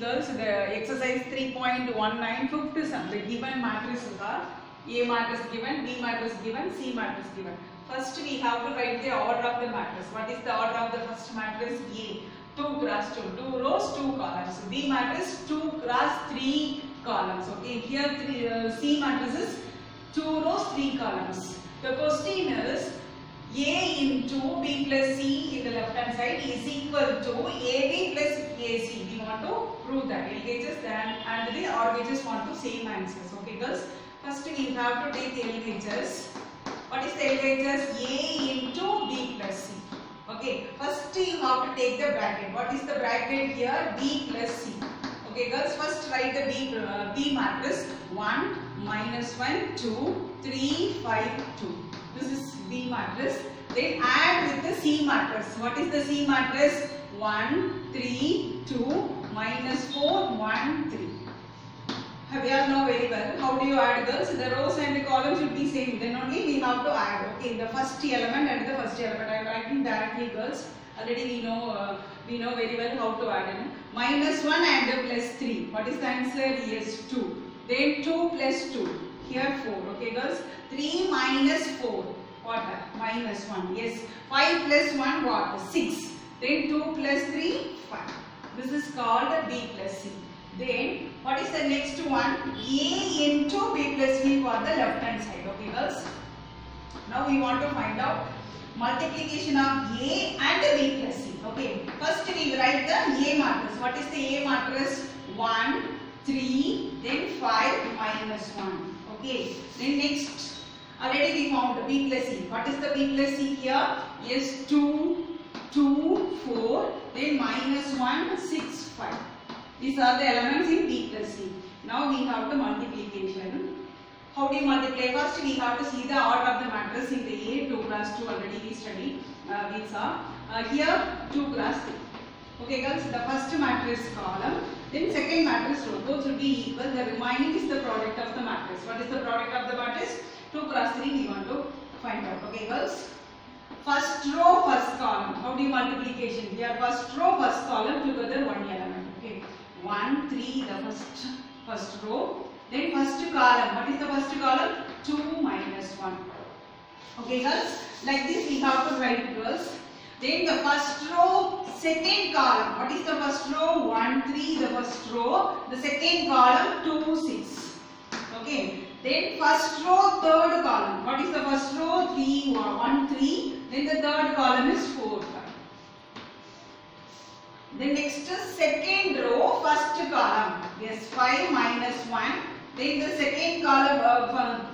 girls, the exercise 3.19 fifth sum. The given matrices are A matrix given, B matrix given, C matrix given. First we have to write the order of the matrix. What is the order of the first matrix? A. 2 cross 2. 2 rows, 2 columns. B matrix 2 cross 3 columns. Okay. Here C matrix is 2 rows, 3 columns. The question is A into B plus C in the left hand side is equal to AB plus AC. We want to prove that. LHS and the RHS want to same answers. Okay girls. First we have to take LHS. What is the LHS? A into B plus C. Okay. First you have to take the bracket. What is the bracket here? B plus C. Okay girls. First write the B matrix. 1, minus 1, 2, 3, 5, 2. This is B matrix. Then add with the C matrix. What is the C matrix? 1, 3, 2, minus 4, 1, 3. We all know very well. How do you add girls? The rows and the columns should be same. Then only we have to add. Okay, the first element and the first element. I am writing directly girls. Already we know very well how to add. Minus 1 and plus 3. What is the answer? Yes, 2. Then 2 plus 2. Here 4. Okay girls. 3 minus 4. What? Minus 1. Yes. 5 plus 1 what? 6. Then 2 plus 3. 5. This is called B plus C. Then what is the next one? A into B plus C for the left hand side. Okay girls. Now we want to find out multiplication of A and B plus C. Okay. First we write the A matrix. What is the A matrix? 1, 3, then 5 minus 1. Okay. Then next, already we found B plus C. What is the B plus C here? Yes, 2, 2, 4, then minus 1, 6, 5. These are the elements in B plus C. Now we have the multiplication. How do you multiply? First we have to see the order of the matrix in the A. 2 cross 2 already we studied. We saw. Here 2 cross 3. Okay girls, the first matrix column. Then second matrix row. Both will be equal. The remaining is the product of the matrix. What is the product of the matrix? 2 cross 3 we want to find out. Okay girls. First row, first column. How do you multiplication? Here first row, first column together one element. Okay. 1, 3 the first row. Then first column. What is the first column? 2 minus 1. Okay girls. Like this we have to write girls. Then the first row, second column. What is the first row? 1, 3 the first row. The second column 2, 6. Okay. Then first row, third column. What is the first row? 3, 1, 3. Then the third column is 4, 5. Then next second row, first column. Yes, 5 minus 1. Then the second column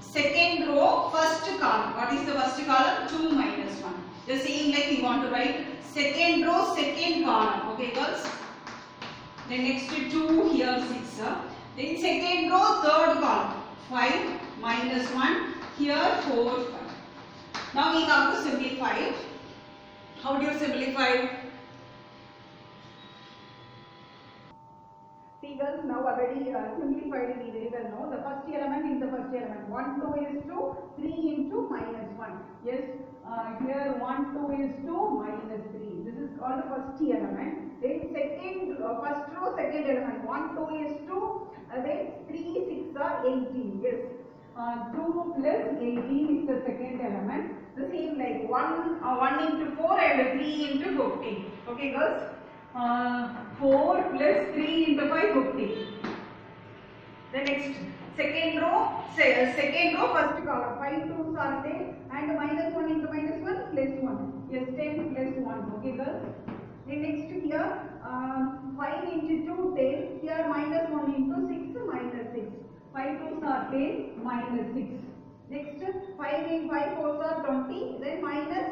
second row, first column. What is the first column? 2 minus 1. The same like we want to write second row, second column. Okay girls. Then next 2 here 6. Then second row, third column. 5 minus 1. Here 4, 5. Now we have to simplify. How do you simplify? See girls, now already simplified we very well know. The first element is the first element. 1, 2 is 2, 3 into minus 1. Yes, here 1, 2 is 2, minus 3. This is called the first element. Then first row, second element. 1, 2 is 2, then 3, 6 are 18. Yes, 2 plus 18 is the second element. The same like 1 into 4 and 3 into 15. Okay girls. 4 plus 3 into 5, 50. The next second row, first column. 5 2s are 10 and minus 1 into minus 1 plus 1. Yes, 10 plus 1. Okay girls. Then next here 5 into 2 10. Here minus 1 into 6 minus 6. 5 2s are 10 minus 6. Next 5 in 5 4s are 20. Then minus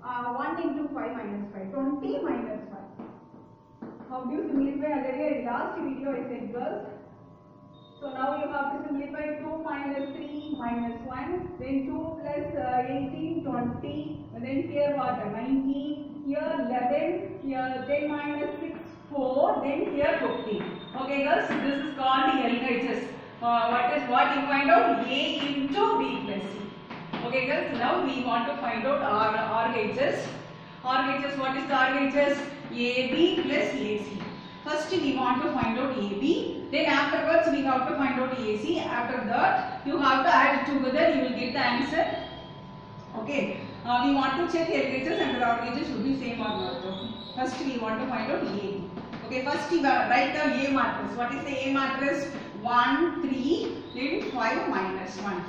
1 into 5 minus 5. 20 minus 5. How do you simplify? Already last video I said girls. So now you have to simplify 2 minus 3 minus 1. Then 2 plus 18, 20. And then here what? 19. Here 11. Here 10 minus 6, 4. Then here 15. Okay girls, this is called LHS. What you find out? A into B plus C. Okay girls, now we want to find out RHS. RHS, what is the RHS? AB plus AC. First we want to find out AB, then afterwards we have to find out AC. After that you have to add together, you will get the answer. Okay, we want to check LHS and the RHS should be same or not. First we want to find out AB. Okay, first we write the A matrix. What is the A matrix? 1, 3, then 5, minus 1.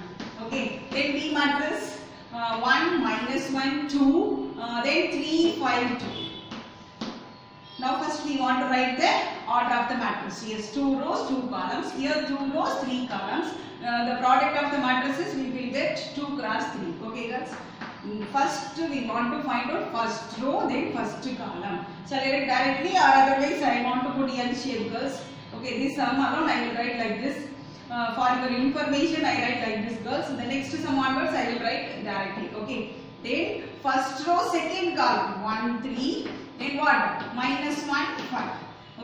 Okay, then B matrix 1, minus 1, 2, then 3, 5, 2. Now first we want to write the order of the matrix. Yes, 2 rows, 2 columns. Here 2 rows, 3 columns. The product of the matrices we will get 2 cross 3. Okay guys. First we want to find out first row, then first column. Shall I write directly or otherwise I want to put L shape girls? Okay, this sum alone I will write like this. For your information I write like this girls. The next sum onwards I will write directly. Okay. Then first row, second column 1, 3. Then what? Minus 1, 5.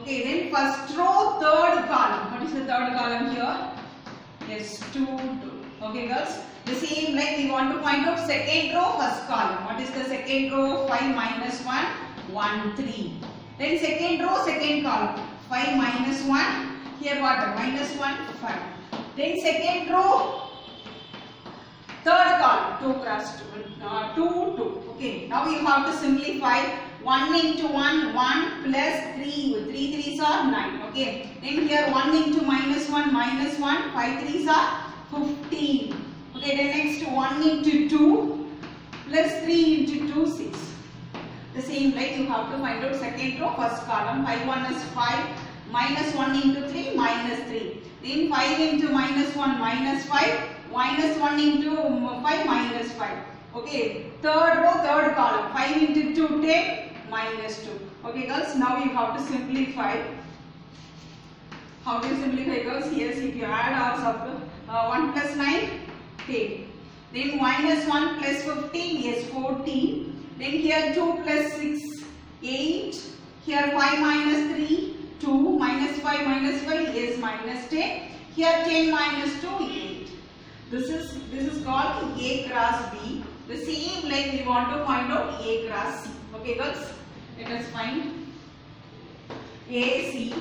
Okay, then first row, third column. What is the third column here? Yes, 2, 2. Okay, girls. The same like we want to find out second row, first column. What is the second row? 5 minus 1, 1, 3. Then second row, second column. 5 minus 1. Here what? Minus 1, 5. Then second row, third column. 2 cross 2. 2, 2. Okay, now you have to simplify. 1 into 1, 1 plus 3. 3 3s are 9. Okay. Then here 1 into minus 1, minus 1. 5 3s are 15. Okay. Then next 1 into 2 plus 3 into 2, 6. The same like you have to find out second row, first column. 5 1 is 5. Minus 1 into 3, minus 3. Then 5 into minus 1, minus 5. Minus 1 into 5, minus 5. Okay. Third row, third column. 5 into 2, 10. Minus 2. Okay girls, now you have to simplify. How do you simplify girls? Yes, if you add or sub 1 plus 9, 10. Then minus 1 plus 15, yes, 14. Then here 2 plus 6, 8. Here 5 minus 3, 2. Minus 5 minus 5, yes, minus 10. Here 10 minus 2, 8. This is called A cross B. The same like we want to find out A cross C. Okay girls, let us find AC.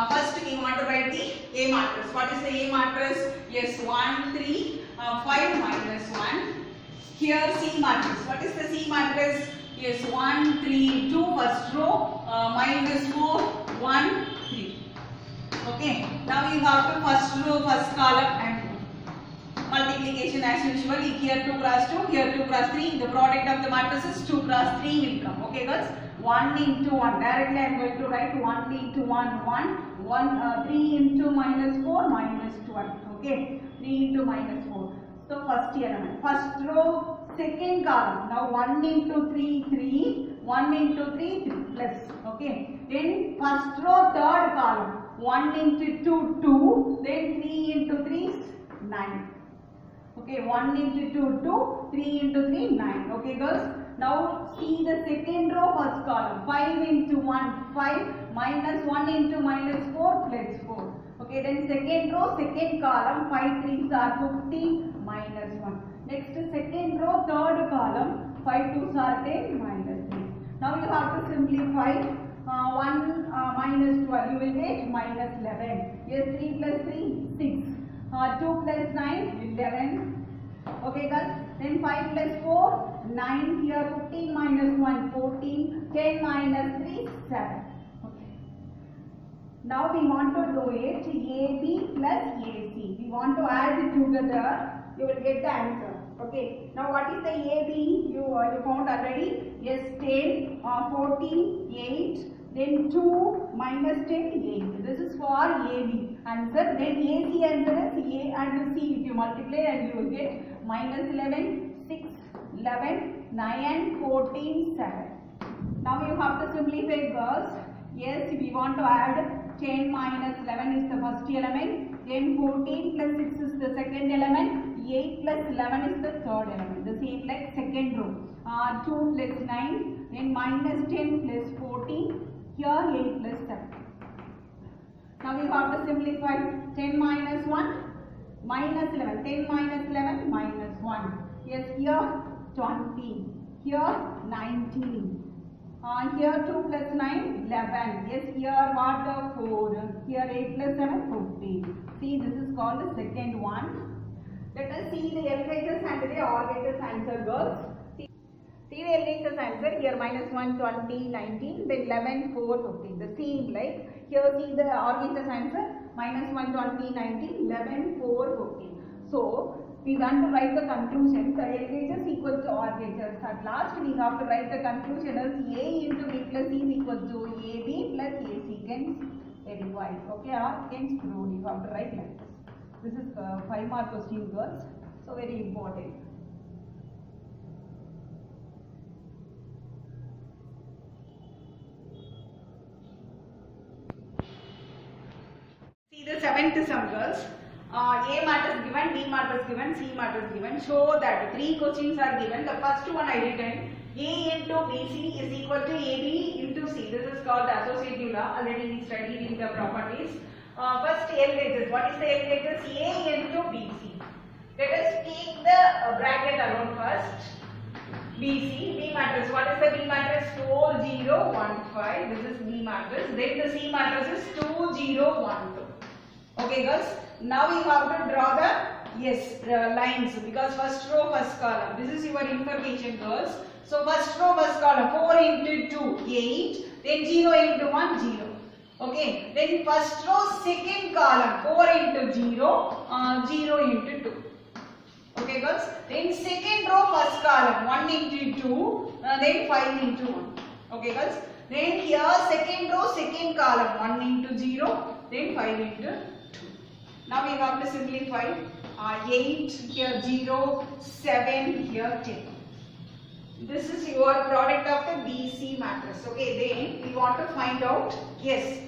First we want to write the A matrix. What is the A matrix? Yes, 1, 3, 5 minus 1. Here C matrix. What is the C matrix? Yes, 1, 3, 2 first row, minus 4, 1, 3. Okay, now you have to first row, first column and multiplication as usual. Here 2 cross 2, here 2 cross 3. The product of the matrices 2 cross 3 will come. Okay girls, 1 into 1. Directly I am going to write 1 into 1, 1. 3 into minus 4, minus 12. Okay, 3 into minus 4. So first element. First row, second column. Now 1 into 3, 3. 1 into 3, 3 plus. Okay. Then first row, third column. 1 into 2, 2. Then 3 into 3, 9. Okay, 1 into 2, 2, 3 into 3, 9. Okay girls, now see the second row, first column. 5 into 1, 5, minus 1 into minus 4, plus 4. Okay, then second row, second column, 5 3s are 15, minus 1. Next second row, third column, 5 2s are 10, minus 3. Now you have to simplify. 1 minus 12, you will get minus 11. Yes, 3 plus 3, 6. 2 plus 9, 11. Okay guys, then 5 plus 4, 9. Here 15 minus 1, 14. 10 minus 3, 7. Okay. Now we want to do it AB plus AC. We want to add it together. You will get the answer. Okay. Now what is the AB? You found already. Yes, 10, 14, 8. Then 2 minus 10, 8. This is for AB answer. Then AC answer is A and C. If you multiply and you will get minus 11, 6, 11, 9, 14, 7. Now you have to simplify girls. Yes, we want to add 10 minus 11 is the first element. Then 14 plus 6 is the second element. 8 plus 11 is the third element. The same like second row. 2 plus 9. Then minus 10 plus 14. Here 8 plus 7. Now we have to simplify 10 minus 1, minus 11. 10 minus 11, minus 1. Yes, here 20. here 19. Here 2 plus 9, 11. Yes, here what? 4. Here 8 plus 7, 15. See, this is called the second one. Let us see the LHS and the RHS answer, girls. See the LHS answer. Here minus 1, 20, 19. Then 11, 4, 15. The same like here. See the RHS answer. Minus 1, 20, 19, 11, 4, 15. So, we want to write the conclusion. The LHS equal to RHS. At last, we have to write the conclusion as A into B plus C is equal to AB plus AC. Hence, derived. Okay, or hence proved. You have to write like this. This is 5 mark question, girls. So, very important. See the 7th sum, girls. A matrix given, B matrix given, C matrix given. Show that 3 questions are given. The first one I written A into BC is equal to AB into C. This is called the associative law. Already we studied in the properties. First LHS. What is the LHS? A into BC. Let us take the bracket alone first. BC, B matrix. What is the B matrix? 4, 0, 1, 5. This is B matrix. Then the C matrix is 2, 0, 1, 2. Okay, girls. Now we have to draw the lines because first row, first column. This is your information, girls. So first row, first column. 4 into 2, 8. Then 0 into 1, 0. Okay. Then first row, second column. 4 into 0, 0 into 2. Okay, girls. Then second row, first column. 1 into 2, then 5 into 1. Okay, girls. Then here second row, second column. 1 into 0, then 5 into 2. Now we have to simplify. 8 here 0, 7 here 10. This is your product of the BC matrix. Okay, then we want to find out. Yes.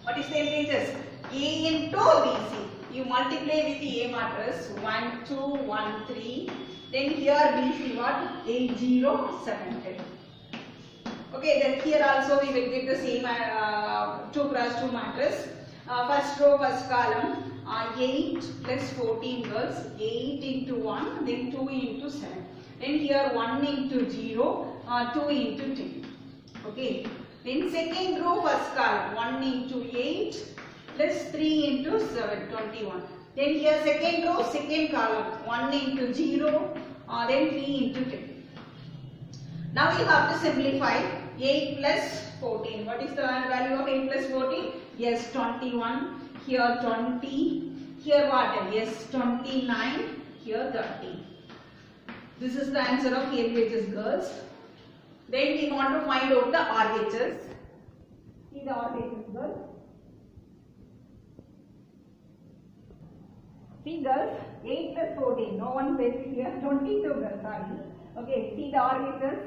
What is the LHS? A into BC. You multiply with the A matrix. 1, 2, 1, 3. Then here BC what? 8, 0, 7, 10. Okay, then here also we will get the same 2 cross 2 matrix. First row, first column, 8 plus 14, girls, 8 into 1, then 2 into 7. Then here 1 into 0, 2 into 10. Okay. Then second row, first column, 1 into 8 plus 3 into 7, 21. Then here second row, second column, 1 into 0, then 3 into 10. Now we have to simplify 8 plus 14. What is the value of 8 plus 14? Yes, 21. Here 20. Here what? Yes, 29. Here 30. This is the answer of LHS, girls. Then we want to find out the RHS. See the RHS, girls. See, girls, 8 plus 14. No one says here 22, girls. Sorry. Okay, see the RHS.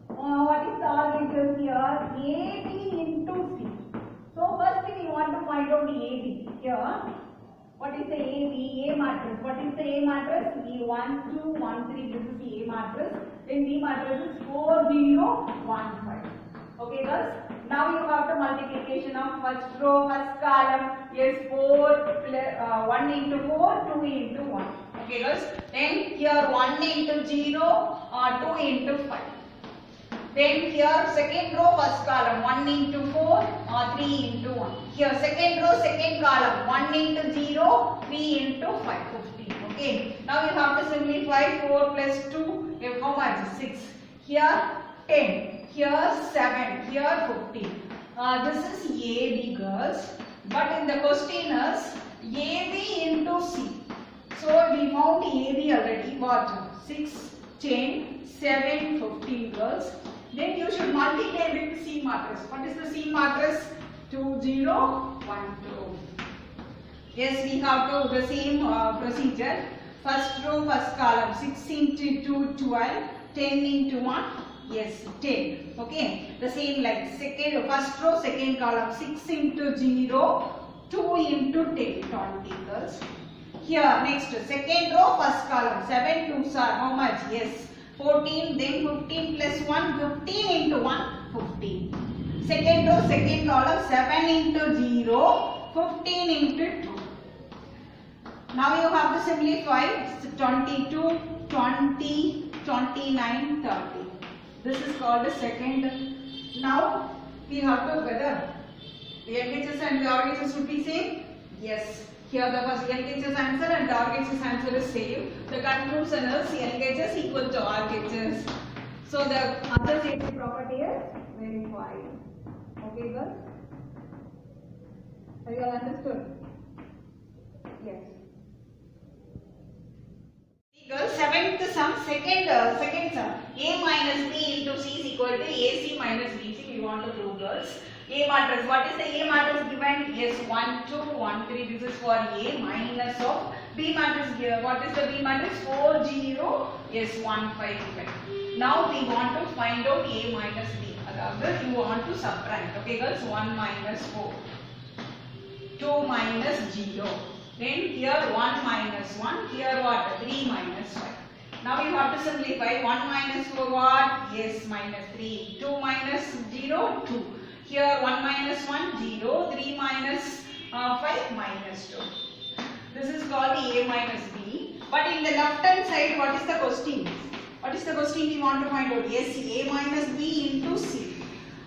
What is the RHS here? AB into C. So first we want to find out the AB. Here, what is the AB? A matrix. What is the A matrix? B1, 2, 1, 3. This is the A matrix. Then B matrix is 4, 0, 1, 5. Okay, girls. Now you have the multiplication of first row, first column. Yes, 4 plus 1 into 4, 2 into 1. Okay, girls. Then here 1 into 0, 2 into 5. Then here second row, first column, 1 into 4, 3 into 1. Here second row, second column, 1 into 0, 3 into 5, 15. Okay. Now you have to simplify 4 plus 2, how much? 6. Here 10, here 7, here 15. This is AB, girls. But in the question is AB into C. So we found AB already. What? 6, 10, 7, 15, girls. Then you should multiply with C matrix. What is the C matrix? 2, 0, 1, 2. Yes, we have to the same procedure. First row, first column. 6 into 2, 12. 10 into 1. Yes, 10. Okay. The same like first row, second column. 6 into 0. 2 into 10. 20, girls. Here, next. Second row, first column. 7 2s are how much? Yes. 14, then 15 plus 1, 15 into 1, 15. Second row, second column, 7 into 0, 15 into 2. Now you have to simplify 22, 20, 29, 30. This is called the second. Now we have to whether the LHS and the RHS would be same. Yes. Here the first LHS answer and the RHS answer is same. The conclusion is LHS equal to RHS. So the other safety property is verified. Okay, girls? Have you all understood? Yes. Girls, seventh sum, second sum. A minus B into C is equal to AC minus BC. We want to prove, girls. A matrix. What is the A matrix given? Yes, 1, 2, 1, 3. This is for A minus of B matrix given. What is the B matrix? 4, 0. Yes, 1, 5 given. Now we want to find out A minus B. Otherwise, you want to subtract. Okay, girls. 1 minus 4. 2 minus 0. Then here 1 minus 1. Here what? 3 minus 5. Now you have to simplify. 1 minus 4 what? Yes, minus 3. 2 minus 0, 2. Here 1 minus 1, 0. 3 minus 5, minus 2. This is called A minus B. But in the left hand side, what is the question? What is the question we want to find out? Yes, A minus B into C.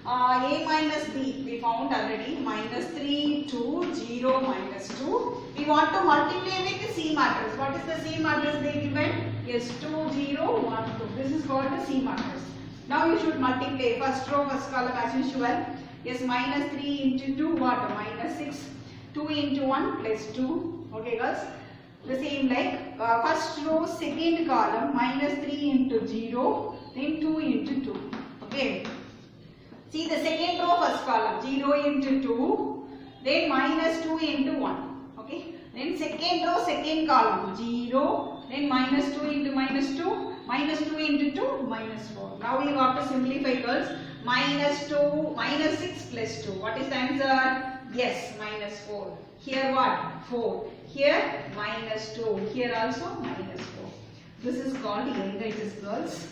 A minus B we found already. Minus 3, 2, 0, minus 2. We want to multiply with the C matrix. What is the C matrix they given? Yes, 2, 0, 1, 2. This is called the C matrix. Now you should multiply first row, first column as usual. Yes, minus 3 into 2, what? Minus 6. 2 into 1 plus 2. Okay, girls? The same like first row, second column, minus 3 into 0, then 2 into 2. Okay. See the second row, first column, 0 into 2, then minus 2 into 1. Okay. Then second row, second column, 0, then minus 2 into minus 2, minus 2 into 2, minus 4. Now we have to simplify, girls. Minus 2, minus 6 plus 2. What is the answer? Yes, minus 4. Here what? 4. Here minus 2. Here also minus 4. This is called LHS, girls.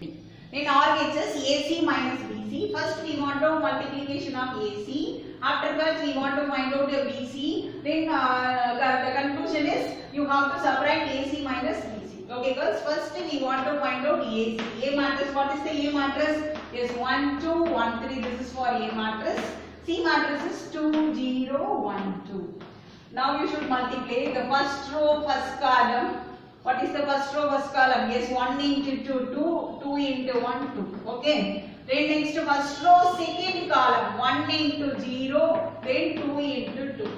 In RHS, AC minus BC. First we want to multiplication of AC. Afterwards we want to find out the BC. Then the conclusion is you have to subtract AC minus BC. Okay, girls. First we want to find out AC. A matrix. What is the A matrix? Yes, 1, 2, 1, 3. This is for A matrix. C matrix is 2, 0, 1, 2. Now you should multiply the first row, first column. What is the first row, first column? Yes, 1 into 2, 2, 2 into 1, 2. Okay. Then next first row, second column, 1 into 0, then 2 into 2.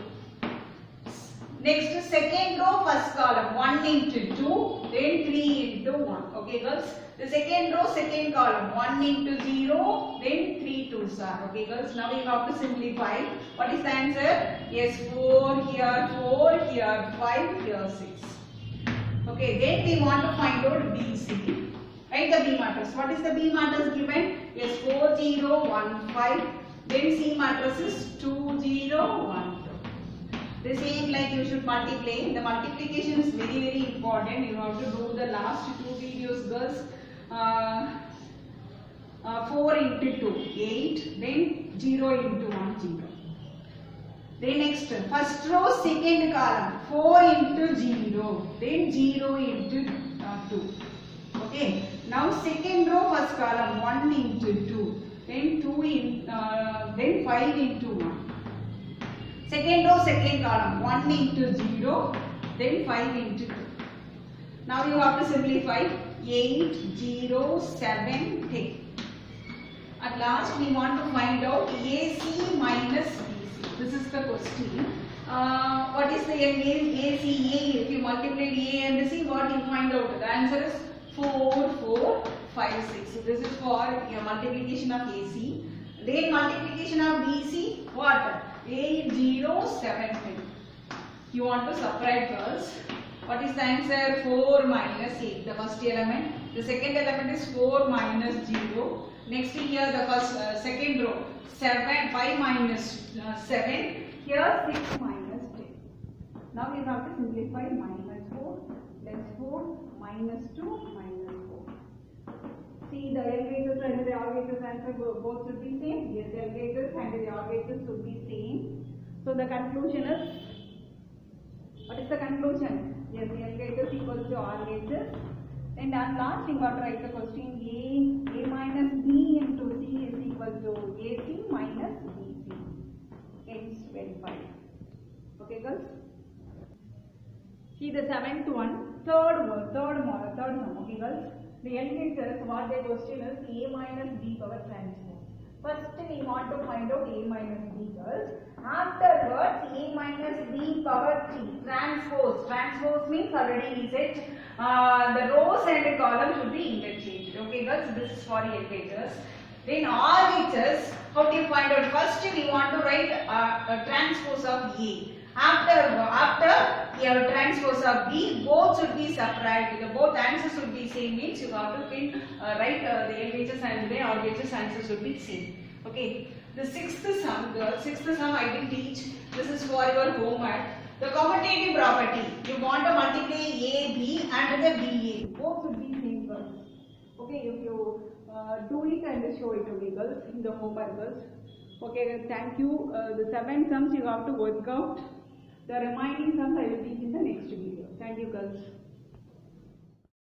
Next second row, first column, 1 into 2, then 3 into 1. Okay, girls? The second row, second column, 1 into 0, then 3 twos are. Okay, girls? Now we have to simplify. What is the answer? Yes, 4, here 4, here 5, here 6. Okay, then we want to find out BC. Write the B matrix. What is the B matrix given? Yes, 4, 0, 1, 5. Then C matrix is 2, 0, 1, 2. The same like you should multiply. The multiplication is very, very important. You have to do the last two videos, girls. 4 into 2, 8. Then 0 into 1, 0. Then next, first row, second column, 4 into 0, then 0 into 2. Okay. Now second row, first column, 1 into 2, then then 5 into 1. Second row, second column, 1 into 0, then 5 into 2. Now you have to simplify 8, 0, 7, 10. At last we want to find out AC minus BC. This is the question. What is the ACA? If you multiply A and C, what you find out? The answer is 4, 4, 5, 6. So this is for your multiplication of AC. Then multiplication of BC, what? 8, 0, 7, 10. You want to subtract, girls. What is the answer? 4 minus 8, the first element. The second element is 4 minus 0. Next here the first second row, 5 minus 7. Here 6 minus 10. Now we have to simplify minus 4 plus 4 minus 2 minus 4. See the LHS and the RHS answer both should be same. Yes, the LHS and the RHS should be same. So the conclusion is, what is the conclusion? Yes, L gauges equals to R gauges. And at last you got to write the question A minus B into C is equal to AC minus BC. Hence verified. Okay girls? See the seventh one, third sum, okay girls? The L gauges, what the question is A minus B power transpose. First we want to find out A minus B girls. Afterwards A minus B power T transpose. Transpose means already we said the rows and columns should be interchanged. Okay girls, this is for L gauges. Then R gauges, how do you find out? First we want to write a transpose of A. After your transpose of B, both should be separate. Both answers should be same means you have to write the L gauges and the R gauges answers should be same. Okay. The sixth sum I didn't teach. This is for your homework. The commutative property. You want to multiply AB and the BA. Both should be same girls. Okay. If you do it and show it to me girls in the homework girls. Okay. Thank you. The 7 sums you have to work out. The remaining sums I will